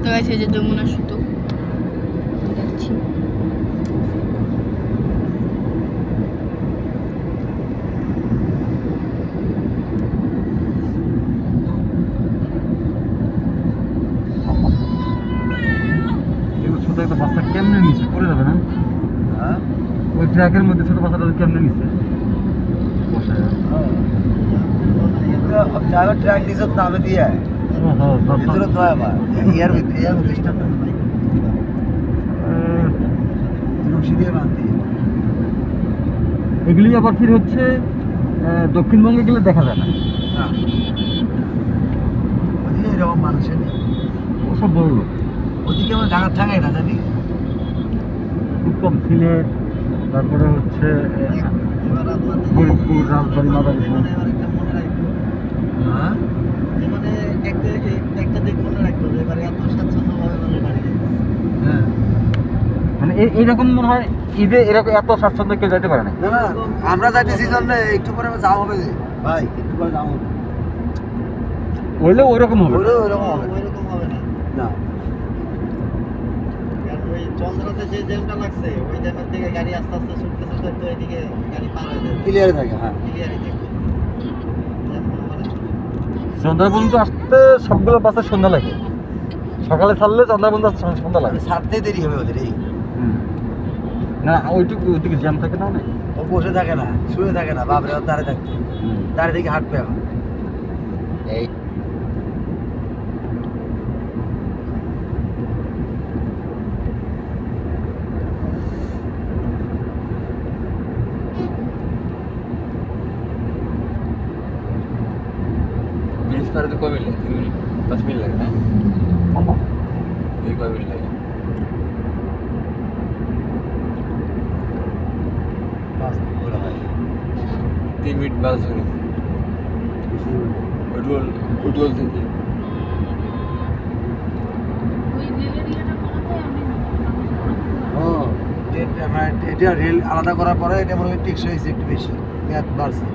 তো গেছে যে যমুনা সেতু দেখছি। ছোট একটা বাচ্চা কেমনে নিচে পড়ে যাবে না? হ্যাঁ ওই ট্র্যাকের মধ্যে ছোট বাচ্চাটা কেমনে নিচে বসায়? ড্রাইভার ট্র্যাক দিছ নামে দিয়ে ভিতরে তো আবার ইয়ার ভিতরে ইয়ার স্টার্ট না রশি দিয়ে বাঁধি এগুলি আবার ফির হচ্ছে দক্ষিণবঙ্গে গেলে দেখা যায় না। না ওদিকে এরকম মানুষের নেই ওসব বড় লোক ওদিকে আমরা ঢাকা থাকাই না জানি খুব কম। সিলেট, তারপরে হচ্ছে ফরিদপুর, রাজবাড়ি, মাদারীপুর। হ্যাঁ মানে একটা দিক মনে রাখতো যে এবারে এত স্বাচ্ছন্দ্যভাবে মানুষ বাড়ি যায়। হ্যাঁ মানে এইরকম মনে হয় ঈদে এরকম এত স্বাচ্ছন্দ্য কেউ যেতে পারে না। না না আমরা যাইতেছি জন্য একটু পরে যাওয়া হবে ভাই একটু পরে যাওয়া হবে হইলেও ওইরকম হবে। ওইরকম হবে ওইরকম হবে না, না কারণ ওই চন্দ্রতে যে জ্যামটা লাগছে ওই জ্যামের থেকে গাড়ি আস্তে আস্তে ছুটতে ছুটতে তো এদিকে গাড়ি পার হয়ে যায়, ক্লিয়ারে থাকে হ্যাঁ ক্লিয়ারই দেখবে জ্যাম মানে সন্ধ্যা পর্যন্ত আসতে সবগুলো বাসে সন্ধ্যা লাগে। সকালে ছাড়লে সন্ধ্যা পর্যন্ত সন্ধ্যা লাগে। ছাড়তেই দেরি হবে ওদের এই না ওইদিকে জ্যাম থাকে না অনেক। ও বসে থাকে না শুয়ে থাকে না বাপরে ও দাঁড়িয়ে থাকতে দাঁড়িয়ে থেকে হাঁটবে এখন এই बीस पर तो कोई मिल 3 मिनट 10 मिनट लगना है ये कोई मिल लगेगा বাস ওরা হয় 3 मिनट बाद हो गई उठोल से थी ও এটা রেল আলাদা করার পরে এটা মনে হয় টেকসই হয়েছে একটু বেশি মেয়াদ বাড়ছে